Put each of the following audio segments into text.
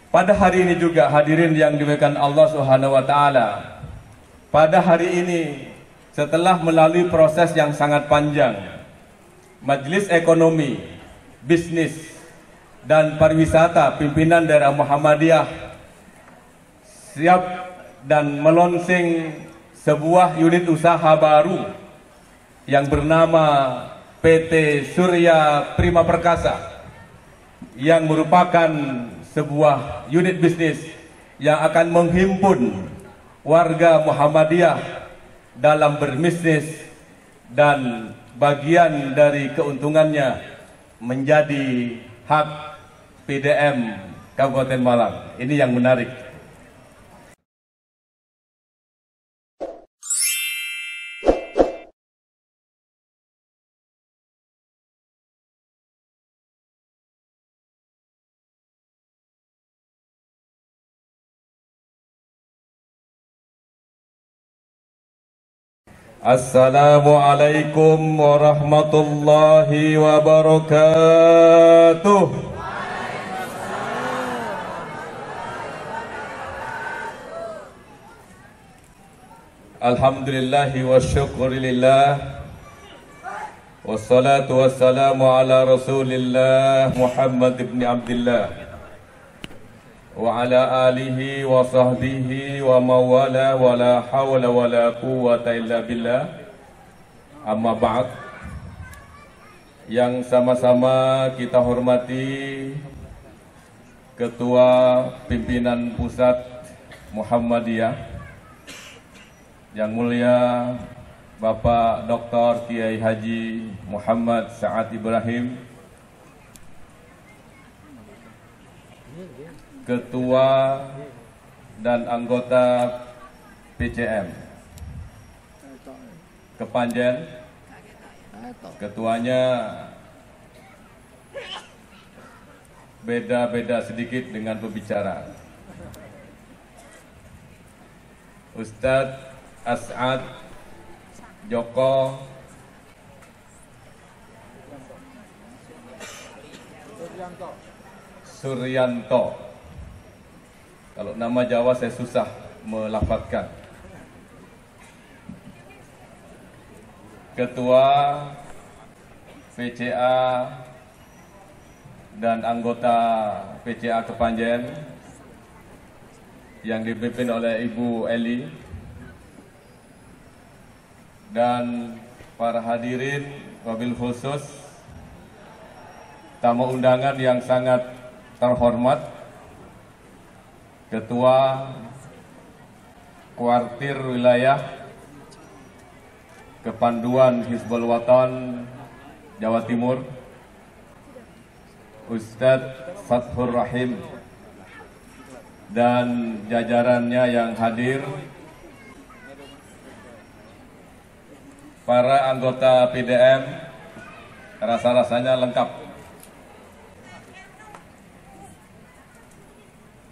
Pada hari ini juga hadirin yang dimuliakan Allah Subhanahu wa taala. Pada hari ini setelah melalui proses yang sangat panjang, Majelis Ekonomi, Bisnis dan Pariwisata pimpinan daerah Muhammadiyah siap dan melonsing sebuah unit usaha baru yang bernama PT Surya Prima Perkasa, yang merupakan sebuah unit bisnis yang akan menghimpun warga Muhammadiyah dalam berbisnis dan bagian dari keuntungannya menjadi hak PDM Kabupaten Malang. Ini yang menarik. Assalamualaikum warahmatullahi wabarakatuh. Alhamdulillahi wa syukurillah, wassalatu wassalamu ala rasulillah Muhammad ibn Abdillah wa ala alihi wa sahbihi wa mawala wa la hawla wa la quwwata illa billah. Amma ba'd. Yang sama-sama kita hormati Ketua Pimpinan Pusat Muhammadiyah yang mulia Bapak Dr. Kiai Haji Muhammad Sa'ad Ibrahim, Ketua dan anggota PCM Kepanjen. Ketuanya beda-beda sedikit dengan pembicara. Ustadz As'ad Joko Suryanto. Kalau nama Jawa saya susah melafadzkan. Ketua PCA dan anggota PCA Kepanjen yang dipimpin oleh Ibu Eli, dan para hadirin, wabil khusus tamu undangan yang sangat terhormat, Ketua Kuartir Wilayah Kepanduan Hizbul Watan Jawa Timur, Ustadz Fathur Rahim dan jajarannya yang hadir, para anggota PDM, rasa-rasanya lengkap.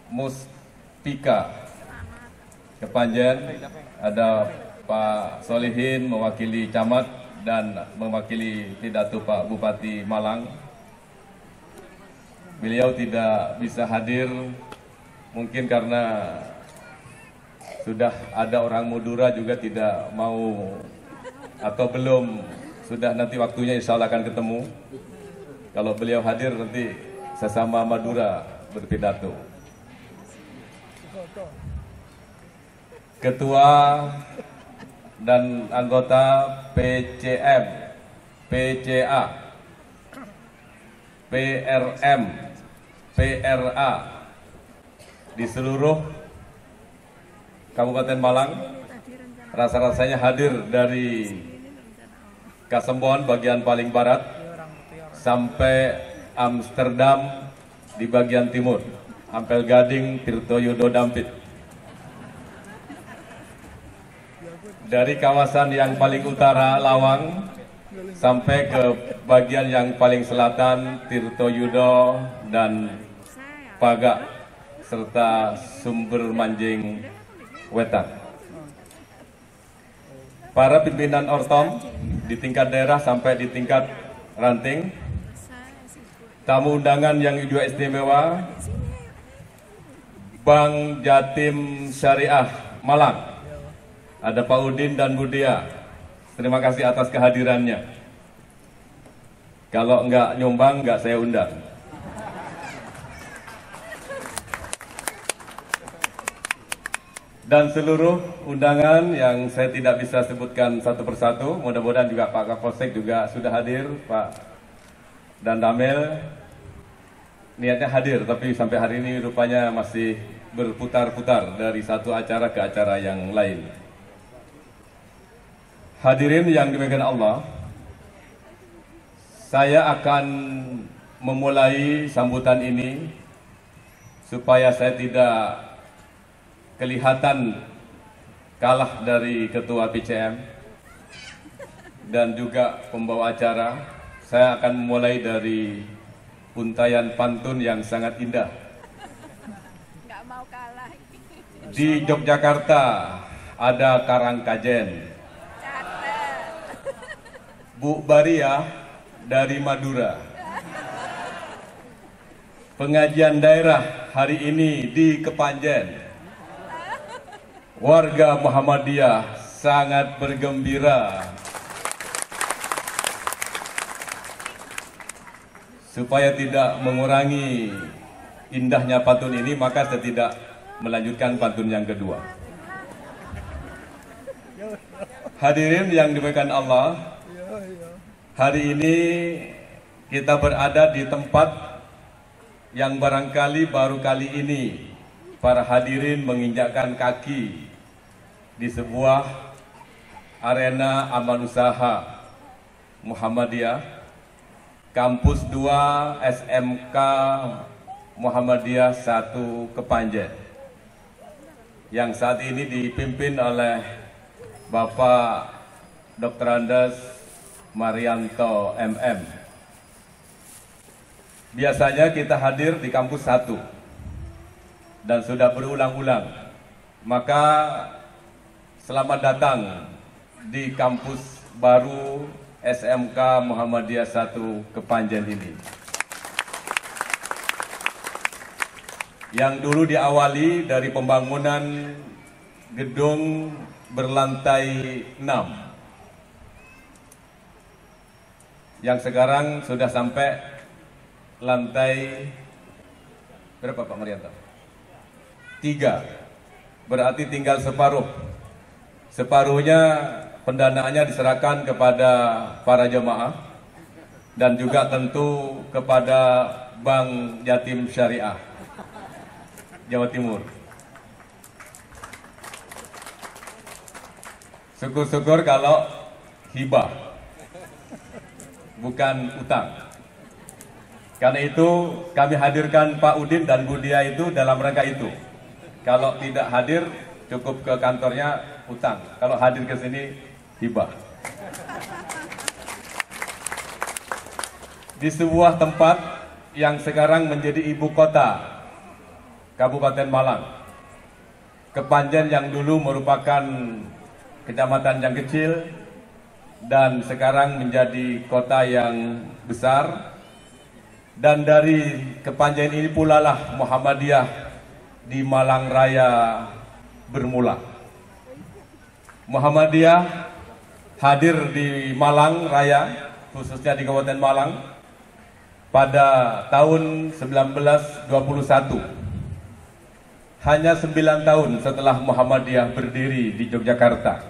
Muspika Kepanjen, ada Pak Solihin mewakili camat dan mewakili pidato Pak Bupati Malang. Beliau tidak bisa hadir mungkin karena sudah ada orang Madura juga tidak mau atau belum, sudah nanti waktunya insya Allah akan ketemu. Kalau beliau hadir nanti sesama Madura berpidato. Ketua dan anggota PCM, PCA, PRM, PRA di seluruh Kabupaten Malang, rasa-rasanya hadir dari Kasembon bagian paling barat sampai Amsterdam di bagian timur, Ampel Gading, Tirtoyodo, Dampit. Dari kawasan yang paling utara Lawang sampai ke bagian yang paling selatan Tirtoyodo dan Pagak serta Sumber Manjing Wetan. Para pimpinan Ortom di tingkat daerah sampai di tingkat ranting, tamu undangan yang juga istimewa, Bank Jatim Syariah Malang. Ada Pak Udin dan Bu Dia. Terima kasih atas kehadirannya. Kalau nggak nyumbang, nggak saya undang. Dan seluruh undangan yang saya tidak bisa sebutkan satu persatu, mudah-mudahan juga Pak Kapolsek juga sudah hadir, Pak dan Damel. Niatnya hadir, tapi sampai hari ini rupanya masih berputar-putar dari satu acara ke acara yang lain. Hadirin yang dimuliakan Allah, saya akan memulai sambutan ini supaya saya tidak kelihatan kalah dari Ketua PCM dan juga pembawa acara. Saya akan memulai dari untayan pantun yang sangat indah. Nggak mau kalah. Di Yogyakarta ada Karangkajen. Bu Baria dari Madura. Pengajian daerah hari ini di Kepanjen. Warga Muhammadiyah sangat bergembira. Supaya tidak mengurangi indahnya pantun ini, maka saya tidak melanjutkan pantun yang kedua. Hadirin yang dimuliakan Allah, hari ini kita berada di tempat yang barangkali baru kali ini para hadirin menginjakkan kaki di sebuah arena amal usaha Muhammadiyah, Kampus 2 SMK Muhammadiyah 1 Kepanjen, yang saat ini dipimpin oleh Bapak Dr. Andes Marianto MM. Biasanya kita hadir di kampus 1 dan sudah berulang-ulang. Maka selamat datang di kampus baru SMK Muhammadiyah 1 Kepanjen ini. Yang dulu diawali dari pembangunan gedung berlantai 6. Yang sekarang sudah sampai lantai berapa Pak Marianto? 3. Berarti tinggal separuh. Separuhnya pendanaannya diserahkan kepada para jemaah dan juga tentu kepada Bank Jatim Syariah Jawa Timur. Syukur-syukur kalau hibah, bukan utang. Karena itu kami hadirkan Pak Udin dan Bu Dia itu dalam rangka itu. Kalau tidak hadir, cukup ke kantornya utang. Kalau hadir ke sini, hibah. Di sebuah tempat yang sekarang menjadi ibu kota Kabupaten Malang, Kepanjen yang dulu merupakan kecamatan yang kecil dan sekarang menjadi kota yang besar. Dan dari Kepanjen ini pula lah Muhammadiyah di Malang Raya bermula. Muhammadiyah hadir di Malang Raya, khususnya di Kabupaten Malang, pada tahun 1921. Hanya 9 tahun setelah Muhammadiyah berdiri di Yogyakarta.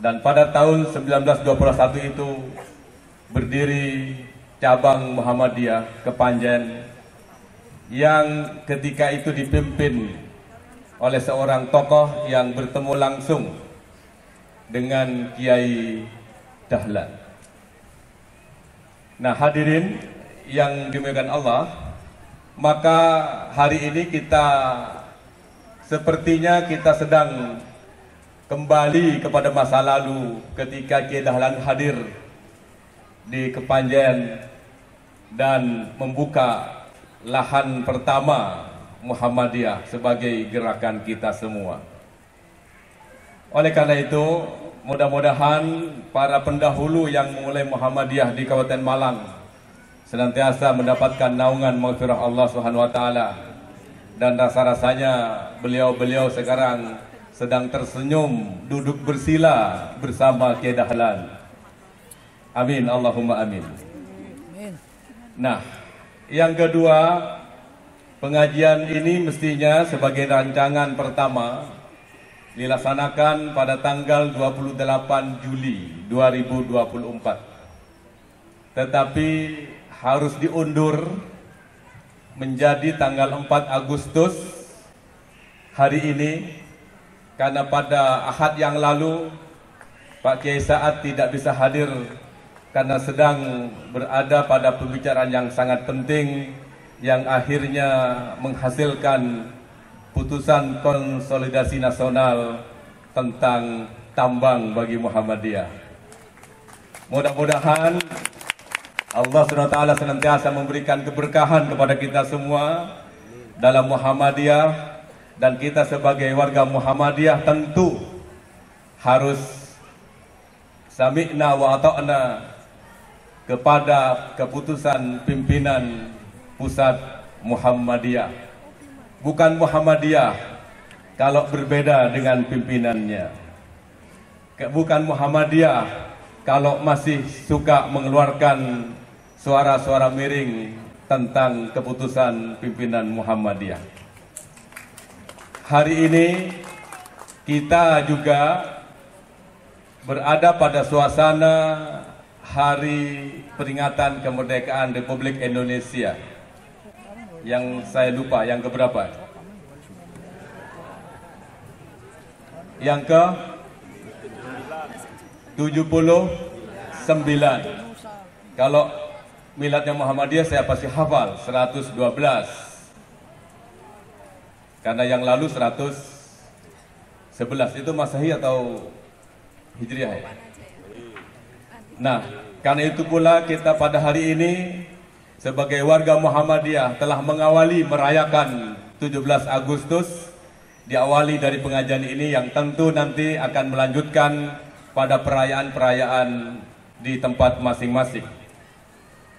Dan pada tahun 1921 itu berdiri cabang Muhammadiyah Kepanjen, yang ketika itu dipimpin oleh seorang tokoh yang bertemu langsung dengan Kiai Dahlan. Nah, hadirin yang dimuliakan Allah, maka hari ini kita sepertinya kita sedang kembali kepada masa lalu ketika Kiai Dahlan hadir di Kepanjen dan membuka lahan pertama Muhammadiyah sebagai gerakan kita semua. Oleh karena itu, mudah-mudahan para pendahulu yang memulai Muhammadiyah di Kabupaten Malang senantiasa mendapatkan naungan maghfirah Allah Subhanahu wa taala dan rasa-rasanya beliau-beliau sekarang sedang tersenyum duduk bersila bersama Kiai Dahlan. Amin, Allahumma amin. Nah, yang kedua, pengajian ini mestinya sebagai rancangan pertama dilaksanakan pada tanggal 28 Juli 2024. Tetapi harus diundur menjadi tanggal 4 Agustus hari ini, karena pada Ahad yang lalu Pak Kiai Saad tidak bisa hadir karena sedang berada pada pembicaraan yang sangat penting yang akhirnya menghasilkan putusan konsolidasi nasional tentang tambang bagi Muhammadiyah. Mudah-mudahan Allah SWT senantiasa memberikan keberkahan kepada kita semua dalam Muhammadiyah, dan kita sebagai warga Muhammadiyah tentu harus sami'na wa ata'na kepada keputusan pimpinan pusat Muhammadiyah. Bukan Muhammadiyah kalau berbeda dengan pimpinannya. Bukan Muhammadiyah kalau masih suka mengeluarkan suara-suara miring tentang keputusan pimpinan Muhammadiyah. Hari ini kita juga berada pada suasana Hari Peringatan Kemerdekaan Republik Indonesia. Yang saya lupa, yang keberapa? Yang ke 79. Kalau miladnya Muhammadiyah saya pasti hafal 112. Karena yang lalu 111. Itu Masehi atau Hijriah ya? Nah, karena itu pula kita pada hari ini sebagai warga Muhammadiyah telah mengawali merayakan 17 Agustus, diawali dari pengajian ini yang tentu nanti akan melanjutkan pada perayaan-perayaan di tempat masing-masing.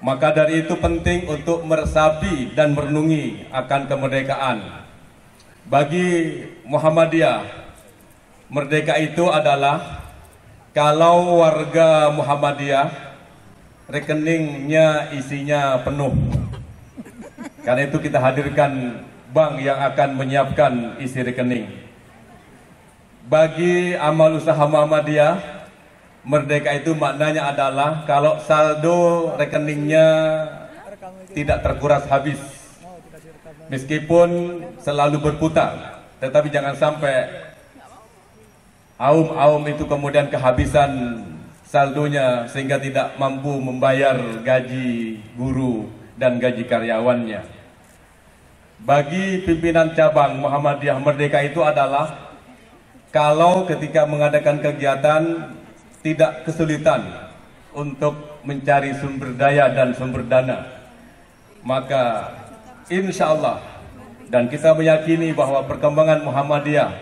Maka dari itu penting untuk meresapi dan merenungi akan kemerdekaan. Bagi Muhammadiyah, merdeka itu adalah kalau warga Muhammadiyah rekeningnya isinya penuh. Karena itu kita hadirkan bank yang akan menyiapkan isi rekening. Bagi amal usaha Muhammadiyah, merdeka itu maknanya adalah kalau saldo rekeningnya tidak terkuras habis. Meskipun selalu berputar, tetapi jangan sampai aum itu kemudian kehabisan saldonya sehingga tidak mampu membayar gaji guru dan gaji karyawannya. Bagi pimpinan cabang Muhammadiyah, merdeka itu adalah kalau ketika mengadakan kegiatan tidak kesulitan untuk mencari sumber daya dan sumber dana, maka insya Allah dan kita meyakini bahwa perkembangan Muhammadiyah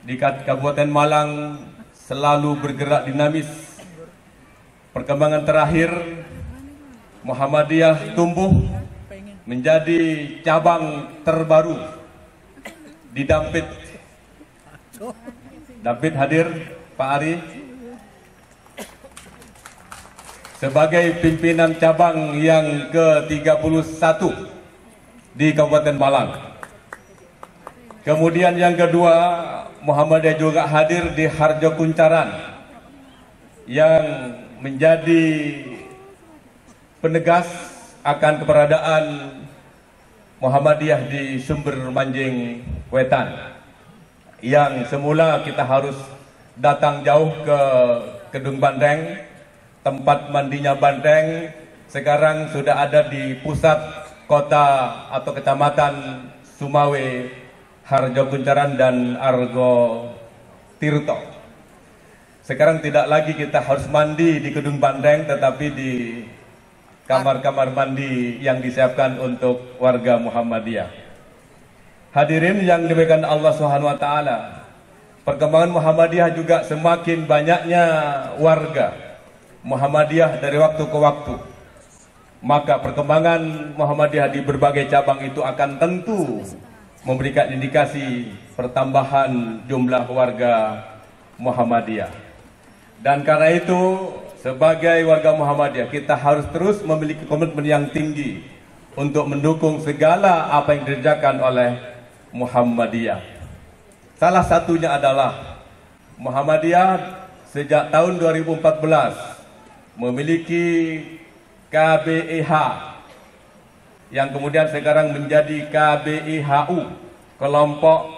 di Kabupaten Malang selalu bergerak dinamis. Perkembangan terakhir, Muhammadiyah tumbuh menjadi cabang terbaru di Dampit. Dampit hadir, Pak Ari, sebagai pimpinan cabang yang ke-31 di Kabupaten Malang. Kemudian yang kedua, Muhammadiyah juga hadir di Harjo Kuncaran yang menjadi penegas akan keberadaan Muhammadiyah di Sumber Manjing Wetan, yang semula kita harus datang jauh ke Kedung Bandeng, tempat mandinya Bandeng, sekarang sudah ada di pusat kota atau kecamatan Sumawe, Harjo Kuncaran dan Argo Tirto. Sekarang tidak lagi kita harus mandi di Kedung Bandeng, tetapi di kamar-kamar mandi yang disiapkan untuk warga Muhammadiyah. Hadirin yang dimuliakan Allah Subhanahu wa taala, perkembangan Muhammadiyah juga semakin banyaknya warga Muhammadiyah dari waktu ke waktu. Maka perkembangan Muhammadiyah di berbagai cabang itu akan tentu memberikan indikasi pertambahan jumlah warga Muhammadiyah. Dan karena itu, sebagai warga Muhammadiyah, kita harus terus memiliki komitmen yang tinggi untuk mendukung segala apa yang dikerjakan oleh Muhammadiyah. Salah satunya adalah Muhammadiyah sejak tahun 2014 memiliki KBIH yang kemudian sekarang menjadi KBIHU, Kelompok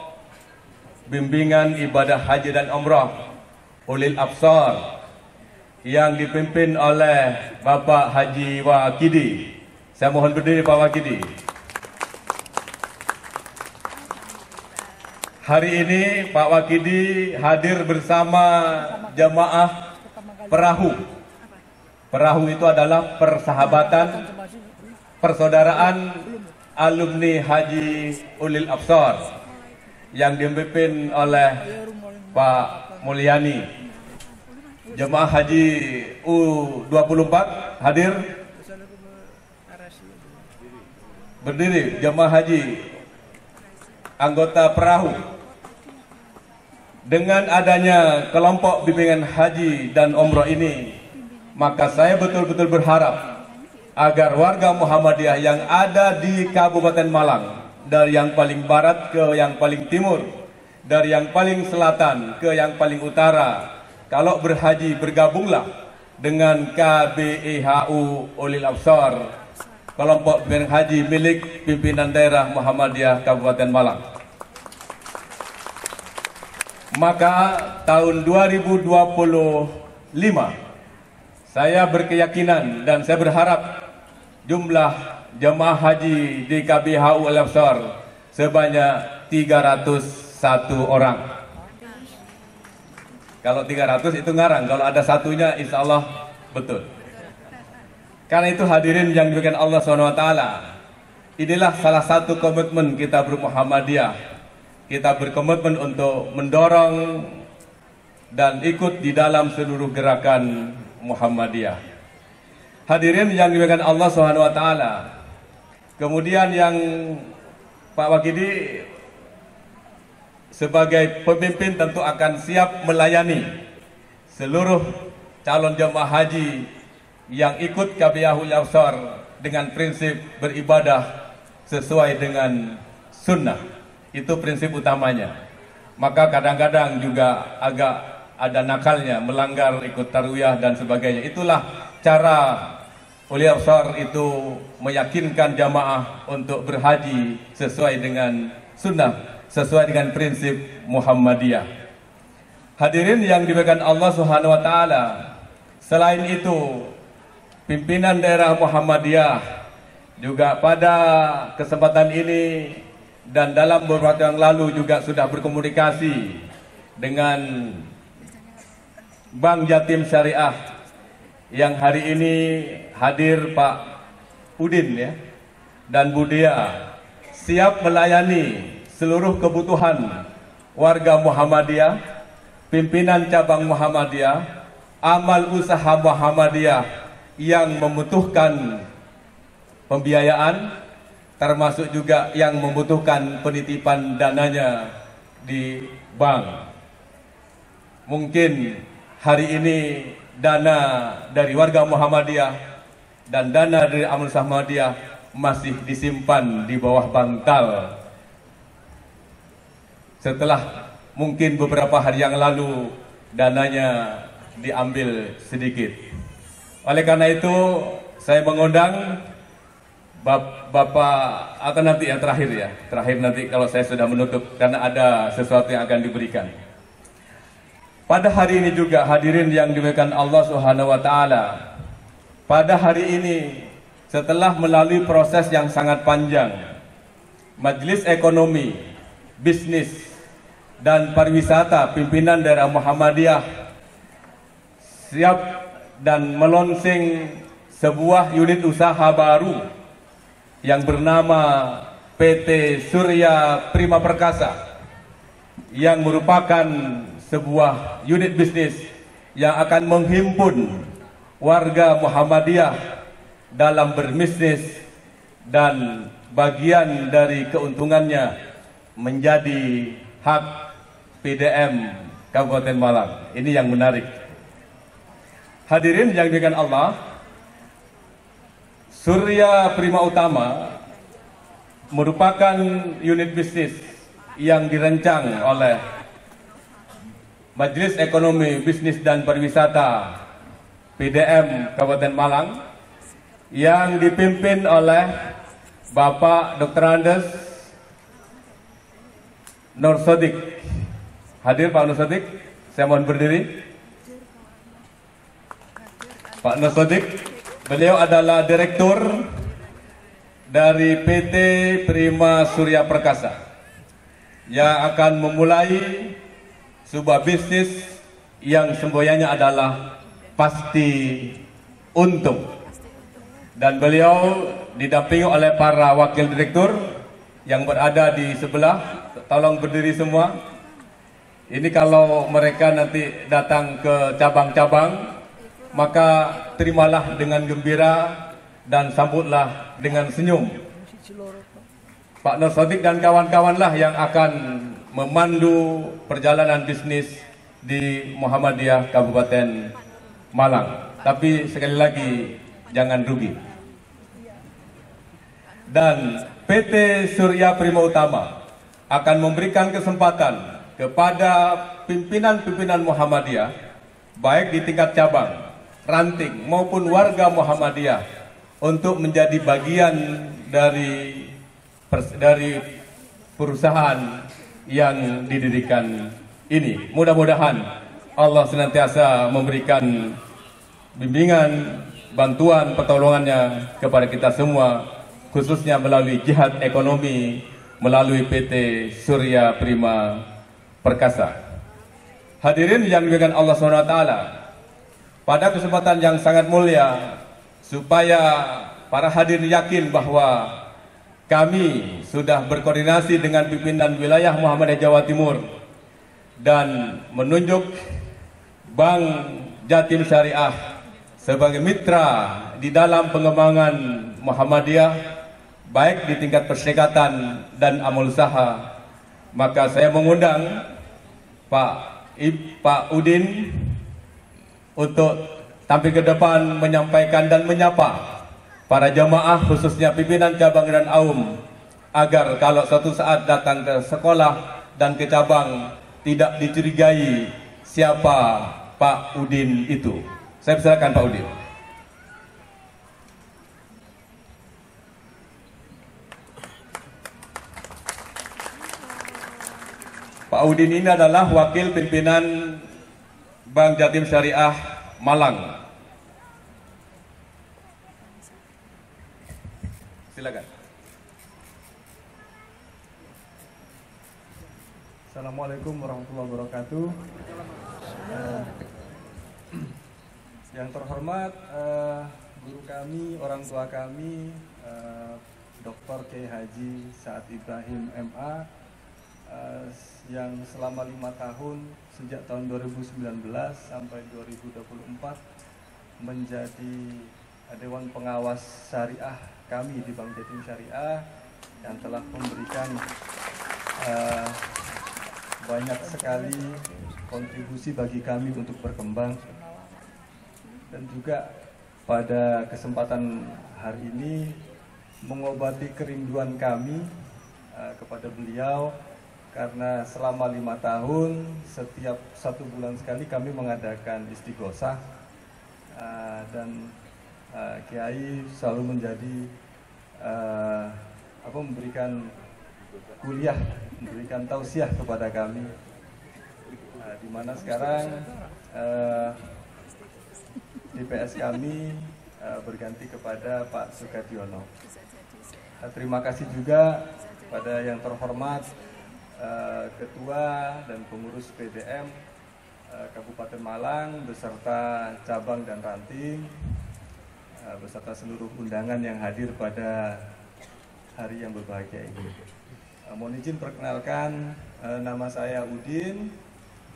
Bimbingan Ibadah Haji dan Umrah Ulil Absar, yang dipimpin oleh Bapak Haji Wakidi. Saya mohon berdiri Pak Wakidi. Hari ini Pak Wakidi hadir bersama jamaah perahu. Perahu itu adalah persahabatan, persaudaraan alumni Haji Ulil Absar yang dipimpin oleh Pak Mulyani. Jemaah Haji U24 hadir. Berdiri jemaah haji anggota perahu. Dengan adanya kelompok bimbingan haji dan umrah ini, maka saya betul-betul berharap agar warga Muhammadiyah yang ada di Kabupaten Malang, dari yang paling barat ke yang paling timur, dari yang paling selatan ke yang paling utara, kalau berhaji bergabunglah dengan KBIHU Ulil Absar, kelompok bimbingan haji milik pimpinan daerah Muhammadiyah Kabupaten Malang. Maka tahun 2025 saya berkeyakinan dan saya berharap jumlah jemaah haji di KBIHU Ulil Absar sebanyak 301 orang. Kalau 300 itu ngarang, kalau ada satunya insya Allah betul. Karena itu hadirin yang diberikan Allah SWT, inilah salah satu komitmen kita berMuhammadiyah. Kita berkomitmen untuk mendorong dan ikut di dalam seluruh gerakan Muhammadiyah. Hadirin yang diberikan Allah SWT, kemudian yang Pak Wakidi sebagai pemimpin tentu akan siap melayani seluruh calon jemaah haji yang ikut KBIHU Ulil Absar dengan prinsip beribadah sesuai dengan sunnah. Itu prinsip utamanya. Maka kadang-kadang juga agak ada nakalnya, melanggar ikut tarwiyah dan sebagainya. Itulah cara Ulil Absar itu meyakinkan jamaah untuk berhaji sesuai dengan sunnah, sesuai dengan prinsip Muhammadiyah. Hadirin yang diberikan Allah Subhanahu wa taala, selain itu pimpinan daerah Muhammadiyah juga pada kesempatan ini dan dalam beberapa yang lalu juga sudah berkomunikasi dengan Bank Jatim Syariah yang hari ini hadir Pak Udin ya dan Bu Dia, siap melayani seluruh kebutuhan warga Muhammadiyah, pimpinan cabang Muhammadiyah, amal usaha Muhammadiyah yang membutuhkan pembiayaan, termasuk juga yang membutuhkan penitipan dananya di bank. Mungkin hari ini dana dari warga Muhammadiyah dan dana dari amal usaha Muhammadiyah masih disimpan di bawah bantal. Setelah mungkin beberapa hari yang lalu dananya diambil sedikit. Oleh karena itu saya mengundang Bapak, atau nanti yang terakhir ya, terakhir nanti kalau saya sudah menutup karena ada sesuatu yang akan diberikan. Pada hari ini juga hadirin yang dimuliakan Allah Subhanahu wa taala. Pada hari ini setelah melalui proses yang sangat panjang, Majelis Ekonomi, Bisnis dan Pariwisata pimpinan daerah Muhammadiyah siap dan melonsing sebuah unit usaha baru yang bernama PT Surya Prima Perkasa, yang merupakan sebuah unit bisnis yang akan menghimpun warga Muhammadiyah dalam berbisnis, dan bagian dari keuntungannya menjadi hak PDM Kabupaten Malang. Ini yang menarik. Hadirin yang dimuliakan Allah, Surya Prima Utama merupakan unit bisnis yang dirancang oleh Majelis Ekonomi Bisnis dan Pariwisata PDM Kabupaten Malang yang dipimpin oleh Bapak Dr. Andes Nur Sodik. Hadir Pak Nur Sodik, saya mohon berdiri. Pak Nur Sodik, beliau adalah direktur dari PT Prima Surya Perkasa yang akan memulai sebuah bisnis yang semboyannya adalah pasti untung. Dan beliau didampingi oleh para wakil direktur yang berada di sebelah. Tolong berdiri semua. Ini kalau mereka nanti datang ke cabang-cabang, maka terimalah dengan gembira dan sambutlah dengan senyum. Pak Nur Sodik dan kawan-kawanlah yang akan memandu perjalanan bisnis di Muhammadiyah Kabupaten Malang. Tapi sekali lagi, jangan rugi. Dan PT Surya Prima Utama akan memberikan kesempatan kepada pimpinan-pimpinan Muhammadiyah, baik di tingkat cabang, ranting maupun warga Muhammadiyah, untuk menjadi bagian dari perusahaan yang didirikan ini. Mudah-mudahan Allah senantiasa memberikan bimbingan, bantuan, pertolongannya kepada kita semua, khususnya melalui jihad ekonomi, melalui PT Surya Prima Perkasa. Hadirin yang dimuliakan Allah SWT, pada kesempatan yang sangat mulia, supaya para hadirin yakin bahwa kami sudah berkoordinasi dengan pimpinan wilayah Muhammadiyah Jawa Timur dan menunjuk Bank Jatim Syariah sebagai mitra di dalam pengembangan Muhammadiyah, baik di tingkat perserikatan dan amal usaha. Maka saya mengundang Pak Udin untuk tampil ke depan menyampaikan dan menyapa para jamaah, khususnya pimpinan cabang dan aum, agar kalau suatu saat datang ke sekolah dan ke cabang tidak dicurigai siapa Pak Udin itu. Saya persilakan Pak Udin. Pak Udin ini adalah wakil pimpinan Bank Jatim Syariah Malang. Silakan. Assalamualaikum warahmatullahi wabarakatuh. Yang terhormat guru kami, orang tua kami, Dr. Kiai Haji Saad Ibrahim MA, yang selama 5 tahun sejak tahun 2019 sampai 2024 menjadi Dewan Pengawas Syariah kami di Bank Jatim Syariah, yang telah memberikan banyak sekali kontribusi bagi kami untuk berkembang. Dan juga pada kesempatan hari ini mengobati kerinduan kami kepada beliau, karena selama 5 tahun setiap 1 bulan sekali kami mengadakan istighosah, dan Kiai selalu menjadi memberikan kuliah, memberikan tausiah kepada kami, di mana sekarang DPS kami berganti kepada Pak Sukadiono. Terima kasih juga pada yang terhormat Ketua dan pengurus PDM Kabupaten Malang beserta cabang dan ranting, beserta seluruh undangan yang hadir pada hari yang berbahagia ini. Mohon izin perkenalkan, nama saya Udin.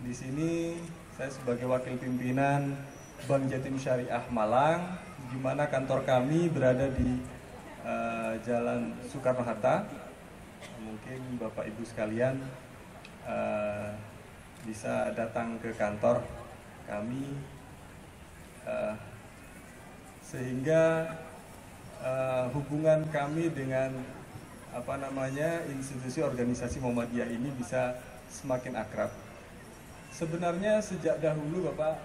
Di sini saya sebagai wakil pimpinan Bank Jatim Syariah Malang, di mana kantor kami berada di Jalan Soekarno-Hatta. mungkin Bapak Ibu sekalian bisa datang ke kantor kami sehingga hubungan kami dengan institusi organisasi Muhammadiyah ini bisa semakin akrab. Sebenarnya sejak dahulu Bapak,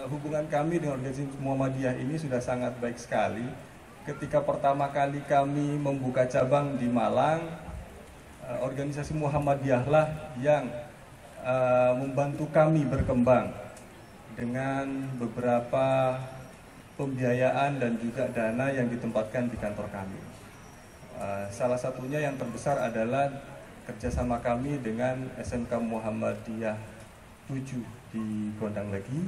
hubungan kami dengan organisasi Muhammadiyah ini sudah sangat baik sekali. Ketika pertama kali kami membuka cabang di Malang, organisasi Muhammadiyah lah yang membantu kami berkembang dengan beberapa pembiayaan dan juga dana yang ditempatkan di kantor kami. Salah satunya yang terbesar adalah kerjasama kami dengan SMK Muhammadiyah 7 di Gondang Legi,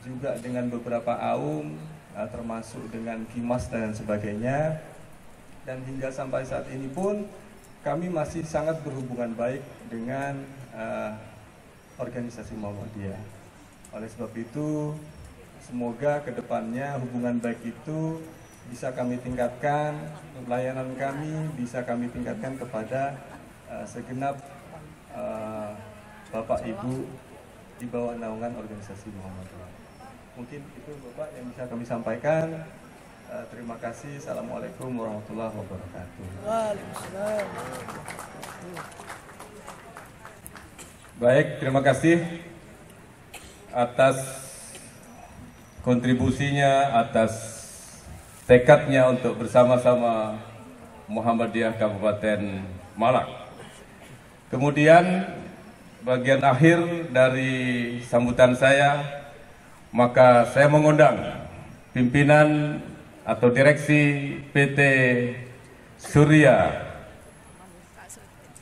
juga dengan beberapa AUM, termasuk dengan Kimas dan sebagainya. Dan hingga sampai saat ini pun kami masih sangat berhubungan baik dengan organisasi Muhammadiyah. Oleh sebab itu, semoga kedepannya hubungan baik itu bisa kami tingkatkan, layanan kami bisa kami tingkatkan kepada segenap Bapak Ibu di bawah naungan organisasi Muhammadiyah. Mungkin itu Bapak yang bisa kami sampaikan. Terima kasih. Assalamualaikum warahmatullahi wabarakatuh. Waalaikumsalam. Baik, terima kasih atas kontribusinya, atas tekadnya untuk bersama-sama Muhammadiyah Kabupaten Malang. Kemudian bagian akhir dari sambutan saya, maka saya mengundang pimpinan atau direksi PT Surya,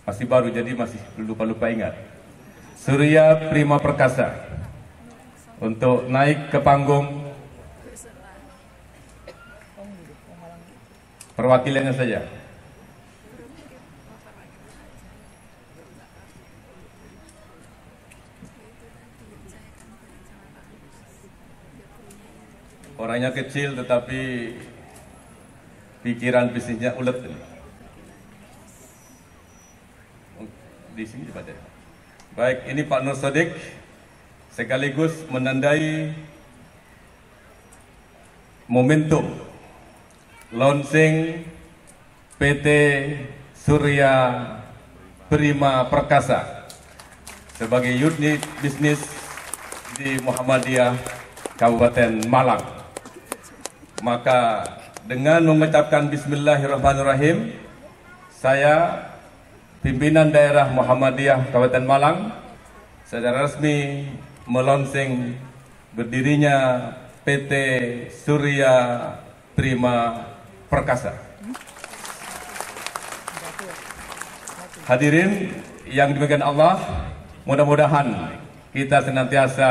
masih baru jadi masih lupa-lupa ingat, Surya Prima Perkasa, untuk naik ke panggung. Perwakilannya saja. Orangnya kecil tetapi pikiran bisnisnya ulet. Di sini dibaca. Baik, ini Pak Nur Sodik sekaligus menandai momentum launching PT Surya Prima Perkasa sebagai unit bisnis di Muhammadiyah Kabupaten Malang. Maka dengan mengucapkan Bismillahirrahmanirrahim, saya pimpinan daerah Muhammadiyah Kabupaten Malang secara resmi melonsing berdirinya PT Surya Prima Perkasa. Hadirin yang dimuliakan Allah, mudah-mudahan kita senantiasa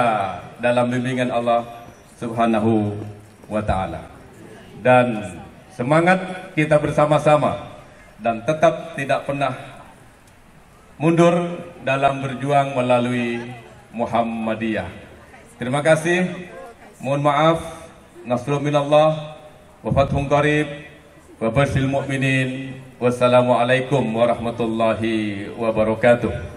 dalam bimbingan Allah Subhanahu wa Ta'ala, dan semangat kita bersama-sama dan tetap tidak pernah mundur dalam berjuang melalui Muhammadiyah. Terima kasih. Mohon maaf. Nasrul minallah wa fathun qarib wa basyiril mu'minin. Wassalamualaikum warahmatullahi wabarakatuh.